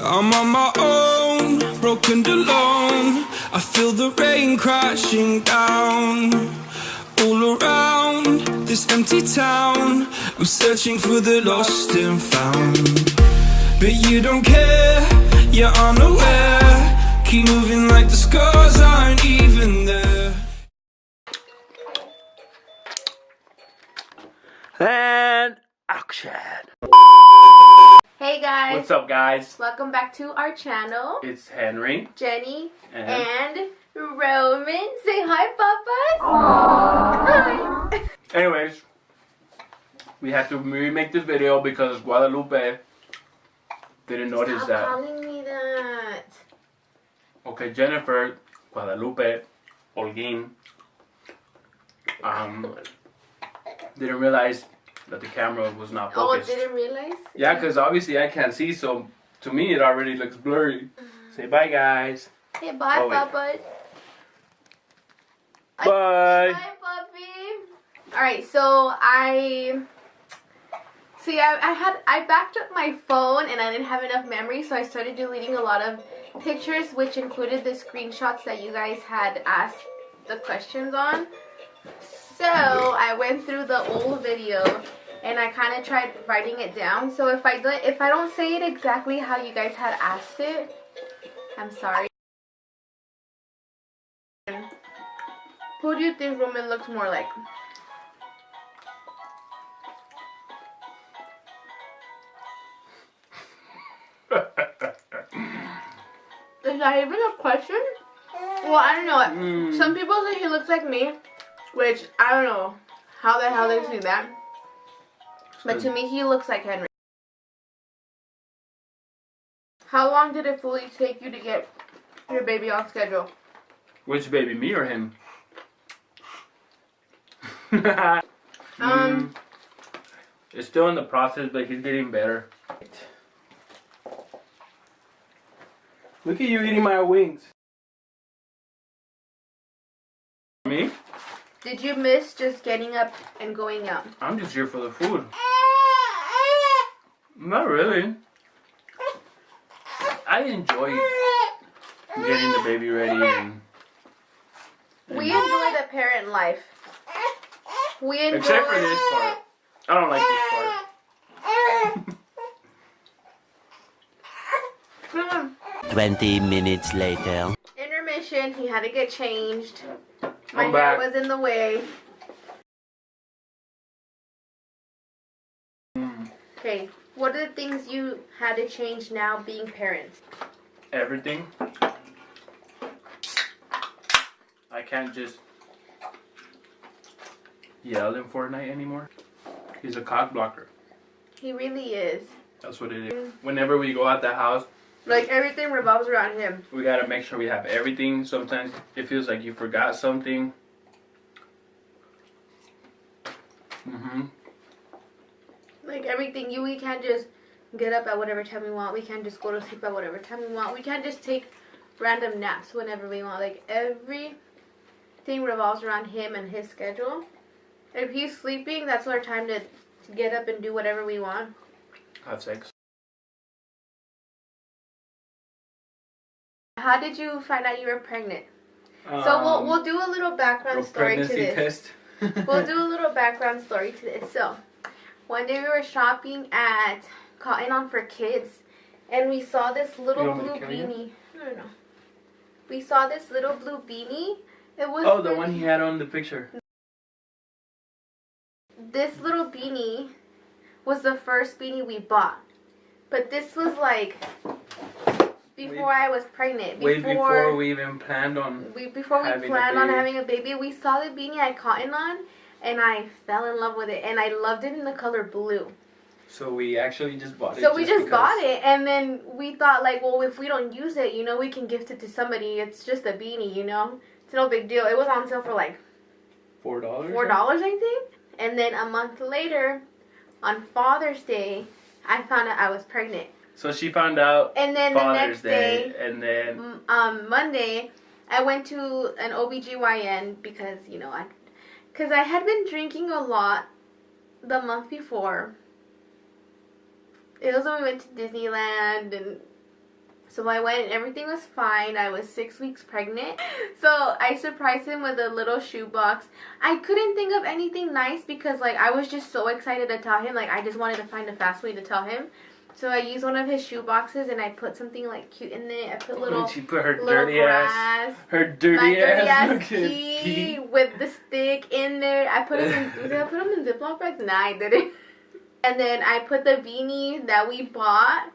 I'm on my own, broken and alone. I feel the rain crashing down all around this empty town. I'm searching for the lost and found, but you don't care, you're unaware. Keep moving like the scars aren't even there. And action! Hey guys! What's up, guys? Welcome back to our channel. It's Henry, Jenny, and Roman. Say hi, Papa! Hi! anyways, we had to remake this video because Guadalupe didn't notice Stop that. calling me that. Okay, Jennifer, Guadalupe, Holguin, didn't realize that the camera was not focused. Oh, didn't realize? Yeah, because obviously I can't see, so to me it already looks blurry. Say bye, guys. Say bye, Oh, wait. Papa. Bye. Bye, puppy. Alright, so I backed up my phone and I didn't have enough memory, so I started deleting a lot of pictures, which included the screenshots that you guys had asked the questions on. So I went through the old video and I kind of tried writing it down. So if I don't say it exactly how you guys had asked it, I'm sorry. Who do you think Roman looks more like? Is that even a question? Well, I don't know. Some people say he looks like me, which I don't know how the hell they see that. But to me, he looks like Henry. How long did it fully take you to get your baby on schedule? Which baby, me or him? It's still in the process, but he's getting better. Look at you eating my wings. Me? Did you miss just getting up and going out? I'm just here for the food. Not really. I enjoy getting the baby ready and we enjoy the parent life. We enjoy. except for this part. I don't like this part. 20 minutes later. Intermission, he had to get changed. My I'm hair back. was in the way. Okay, what are the things you had to change now being parents? Everything. I can't just yell in Fortnite anymore. He's a cock blocker. He really is. That's what it is. Whenever we go out the house, Like everything revolves around him. we gotta make sure we have everything. Sometimes it feels like you forgot something. Like everything, we can't just get up at whatever time we want. We can't just go to sleep at whatever time we want. We can't just take random naps whenever we want. Like everything revolves around him and his schedule. If he's sleeping, that's our time to get up and do whatever we want. Have sex. How did you find out you were pregnant? So we'll do a little background story to this. Test. We'll do a little background story to this. So, one day we were shopping at Cotton On for Kids, and we saw this little blue beanie. No. We saw this little blue beanie. It was the one he had on the picture. This little beanie was the first beanie we bought, but this was like before I was pregnant. Way before we even planned on having a baby. We saw the beanie at Cotton On, and I fell in love with it, and I loved it in the color blue. So we actually just bought it. So we just bought it, and then we thought, like, well, if we don't use it, you know, we can gift it to somebody. It's just a beanie, you know? It's no big deal. It was on sale for like $4. $4, I think. And then a month later, on Father's Day, I found out I was pregnant. So she found out And then Father's the next day, and then Monday, I went to an OBGYN because, you know, I had been drinking a lot the month before. It was when we went to Disneyland and So I went and everything was fine. I was 6 weeks pregnant. So I surprised him with a little shoebox. I couldn't think of anything nice because like I was just so excited to tell him. Like I just wanted to find a fast way to tell him. So I used one of his shoe boxes and I put something like cute in it. I put little, she put her little dirty grass, her dirty ass key with the stick in there. I put him in. Did I put him in Ziploc bags? Nah, I didn't. And then I put the beanie that we bought.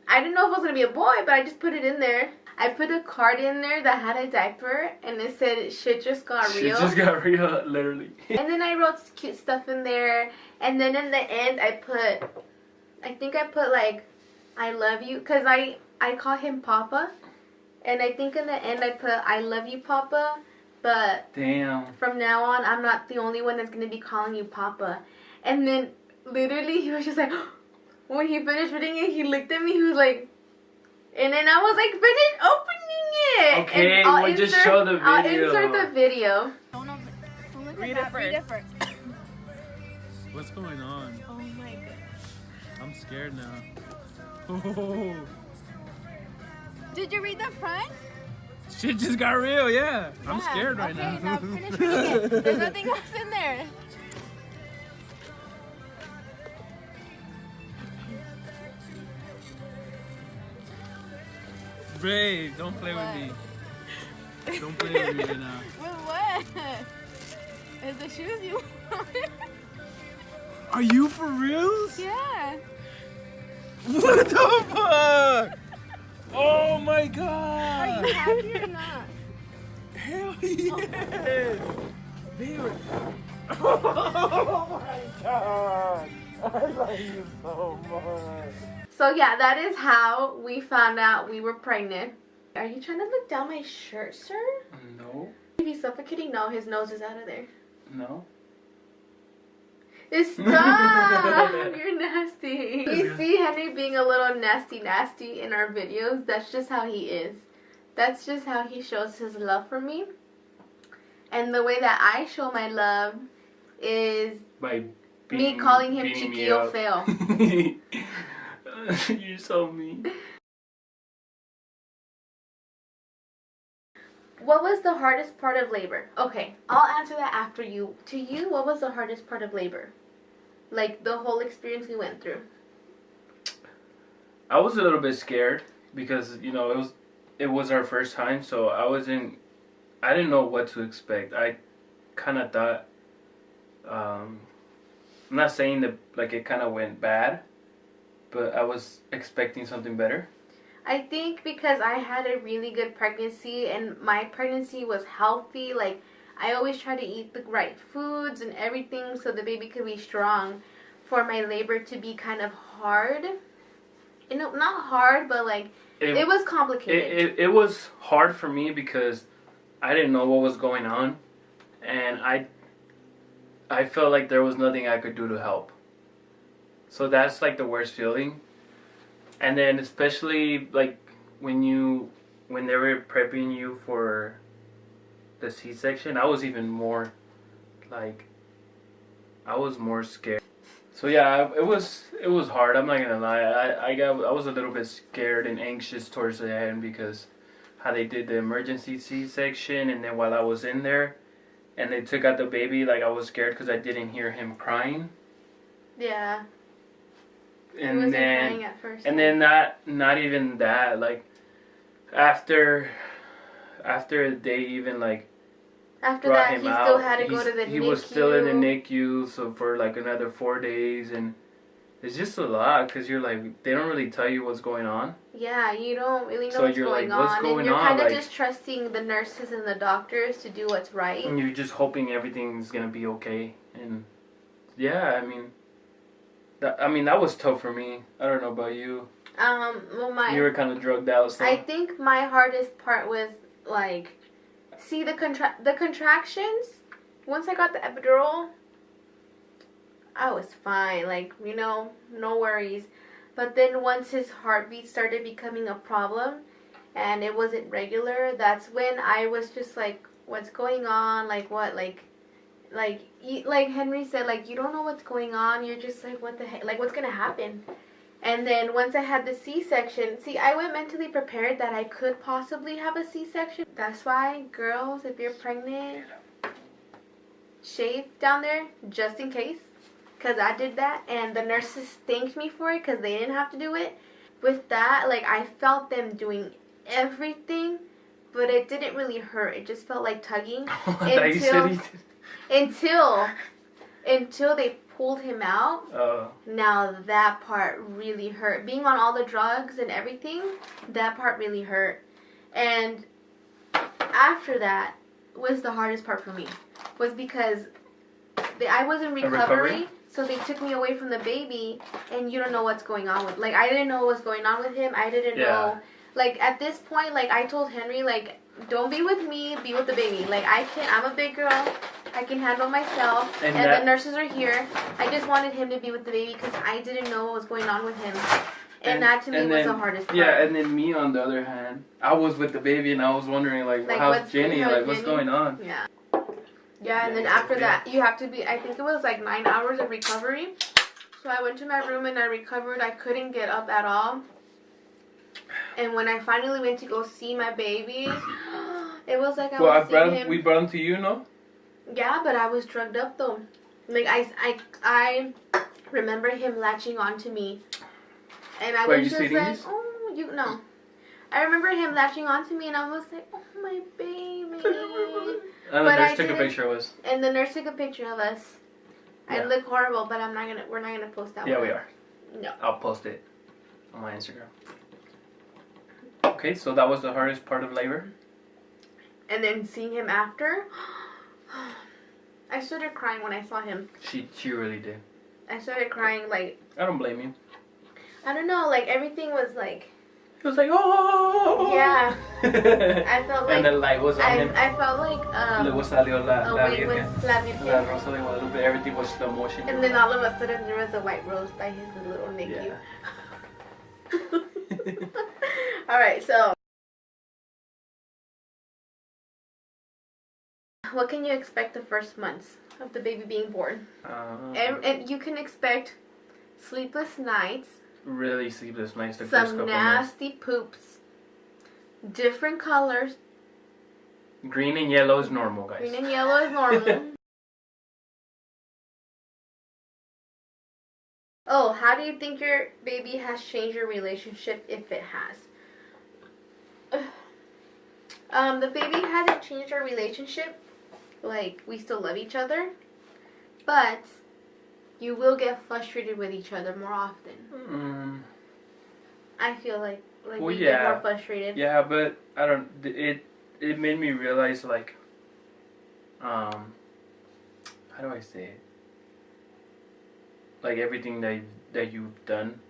I didn't know if it was gonna be a boy, but I just put it in there. I put a card in there that had a diaper, and it said "Shit just got real." Shit just got real, literally. And then I wrote cute stuff in there, and then in the end I think I put like, "I love you," cause I call him Papa, and I think in the end I put "I love you, Papa," but damn. From now on I'm not the only one that's gonna be calling you Papa. And then literally he was just like. When he finished reading it, he looked at me. He was like, and then I was like, finish opening it. Okay, and I'll we'll just show the video. I'll insert the video. Read it first. What's going on? Oh my goodness. I'm scared now. Oh, Did you read the front? shit just got real, yeah. I'm scared right okay, now. now finish reading it. There's nothing else in there. Brave, don't play with me. Don't play with me right now. With what? Is the shoes you want? Are you for real? Yeah. What the fuck? Oh my Are god! you happy or not? Hell yes! Babe. Oh my god! I love you so much. So yeah, that is how we found out we were pregnant. Are you trying to look down my shirt, sir? No. If he's suffocating, no, his nose is out of there. No. Stop! You're nasty. You see Henry being a little nasty in our videos. That's just how he is. That's just how he shows his love for me. And the way that I show my love is By me calling him Chiquillo Feo. You're so mean. What was the hardest part of labor? Okay, I'll answer that after you. To you, what was the hardest part of labor? Like the whole experience we went through. I was a little bit scared because it was our first time, so I didn't know what to expect. I kind of thought, I'm not saying that like it kind of went bad, but I was expecting something better. I think because I had a really good pregnancy and my pregnancy was healthy, like I always try to eat the right foods and everything so the baby could be strong. For my labor to be kind of hard, not hard, but like it was complicated. It was hard for me because I didn't know what was going on, and I felt like there was nothing I could do to help. So that's like the worst feeling. And then especially like when they were prepping you for the C-section, I was even more like I was more scared. So yeah, it was hard. I'm not gonna lie. I was a little bit scared and anxious towards the end because how they did the emergency C-section, and then while I was in there, and they took out the baby, like I was scared because I didn't hear him crying. Yeah. And he wasn't then crying at first. and then not even that, like after they even like after brought that, him he out, still had to go to the NICU. He was still in the NICU, so for like another 4 days, and it's just a lot because you're like, they don't really tell you what's going on. Yeah, you don't really know So what's you're going like, what's on, going and you're on? kind of Like, just trusting the nurses and the doctors to do what's right. and you're just hoping everything's gonna be okay. And yeah, I mean that was tough for me. I don't know about you. Well, You were kind of drugged out, so I think my hardest part was like, see the contractions. Once I got the epidural, I was fine. Like, no worries. But then once his heartbeat started becoming a problem, and it wasn't regular, that's when I was just like, what's going on? Like what? Like Henry said, like, you don't know what's going on. You're just like, what the heck? Like, what's gonna happen? And then once I had the C-section, see, I went mentally prepared that I could possibly have a C-section. That's why, girls, if you're pregnant, shave down there just in case. Because I did that, and the nurses thanked me for it because they didn't have to do it. With that, like, I felt them doing everything, but it didn't really hurt. It just felt like tugging until they pulled him out. Now that part really hurt. Being on all the drugs and everything, that part really hurt. And after that was the hardest part for me, was because I was in recovery. So they took me away from the baby, and you don't know what's going on with. Like, I didn't know what was going on with him. I didn't know. Like, at this point, like, I told Henry, like, don't be with me, be with the baby. Like, I'm a big girl. I can handle myself. And the nurses are here. I just wanted him to be with the baby because I didn't know what was going on with him. And that to me was the hardest part. Yeah, and then me, on the other hand, I was with the baby, and I was wondering, like how's Jenny? Like, what's going on? Yeah. Yeah, and then after that, you have to be, I think it was like 9 hours of recovery. So I went to my room and I recovered. I couldn't get up at all. And when I finally went to go see my baby, it was like we brought him to you, no? Yeah, but I was drugged up though. Like, I remember him latching onto me. And I was just like, oh, you know. I remember him latching onto me and I was like, oh, my baby. And the nurse took a picture of us. And the nurse took a picture of us. Yeah. I look horrible, but we're not gonna post that one. Yeah, we are. No. I'll post it on my Instagram. Okay, so that was the hardest part of labor. And then seeing him after, I started crying when I saw him. She really did. I started crying, like... I don't blame you. I don't know, like, everything was like... It was like, oh! Yeah. I felt like... And the light was on him. I felt like, Luego salió la Virgen. La rosa de Guadalupe. Everything was slow motion. And then all of a sudden there was a white rose by his little NICU. Yeah. Alright, so... What can you expect the first months of the baby being born? And you can expect sleepless nights. Really sleepless nights. The first couple some nasty poops. Different colors. Green and yellow is normal, guys. Green and yellow is normal. Oh, how do you think your baby has changed your relationship, if it has? The baby hasn't changed our relationship. Like, we still love each other. But you will get frustrated with each other more often. I feel like we get more frustrated. Yeah, but I don't. It made me realize, like, how do I say it? Like, everything that you've done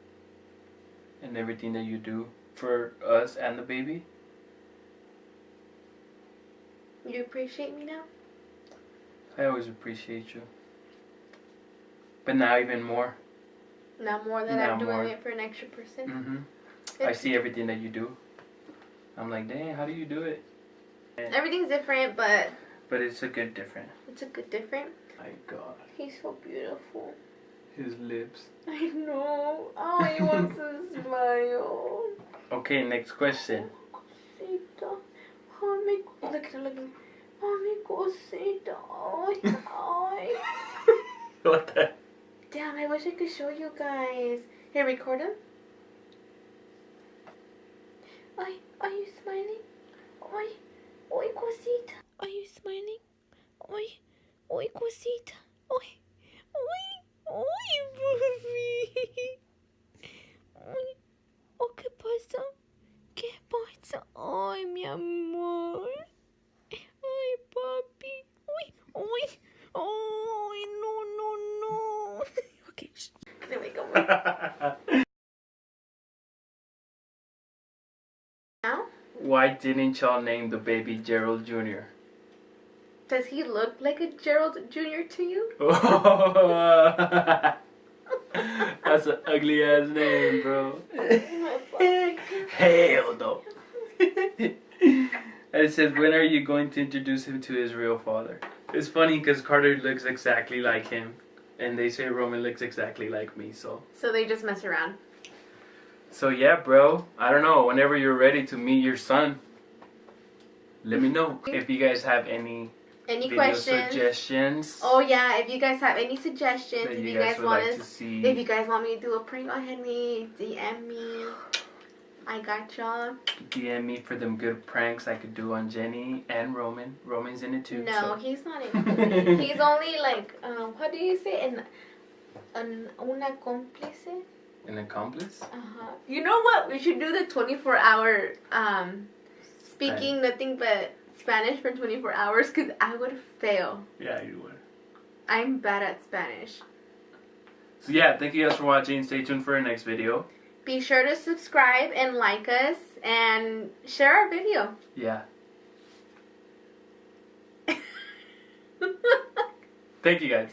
and everything that you do for us and the baby. You appreciate me now? I always appreciate you. But now even more. Now more that I'm doing it for an extra person. Mm-hmm. I see everything that you do. I'm like, dang, how do you do it? And everything's different, but it's a good different. It's a good different. My God. He's so beautiful. His lips. I know. Oh, he wants to smile. Okay, next question. Cosita. Oh, mi... Look at him. Oh, mi cosita. Ay. What the? Damn, I wish I could show you guys. Here, record him. Ay, are you smiling? Ay, oy, cosita. Are you smiling? Oy, oy, cosita. Oy, oy, oy, papi. Oy, oh, ¿qué pasa? ¿Qué pasa? Ay, mi amor. Ay, papi. Uy, uy. Ay, no, no, no. Okay, shh. There we go. Now? Why didn't y'all name the baby Gerald Jr.? Does he look like a Gerald Jr. to you? That's an ugly ass name, bro. Hell no. And it says, when are you going to introduce him to his real father? It's funny because Carter looks exactly like him. And they say Roman looks exactly like me, so. So they just mess around. So yeah, bro. I don't know. Whenever you're ready to meet your son, let me know. If you guys have any video questions? suggestions. Oh yeah, if you guys have any suggestions, that if you you guys guys would want like us, to see. if you guys want me to do a prank on Henry, DM me. I got y'all. DM me for them good pranks I could do on Jenny and Roman. Roman's in it too. No, so. he's not in it. He's only like, what do you say? Una cómplice? An accomplice? Uh-huh. You know what? We should do the 24-hour speaking nothing but Spanish for 24 hours because I would fail. Yeah, you would. I'm bad at Spanish. So yeah, thank you guys for watching. Stay tuned for our next video. Be sure to subscribe and like us and share our video. Yeah. Thank you guys.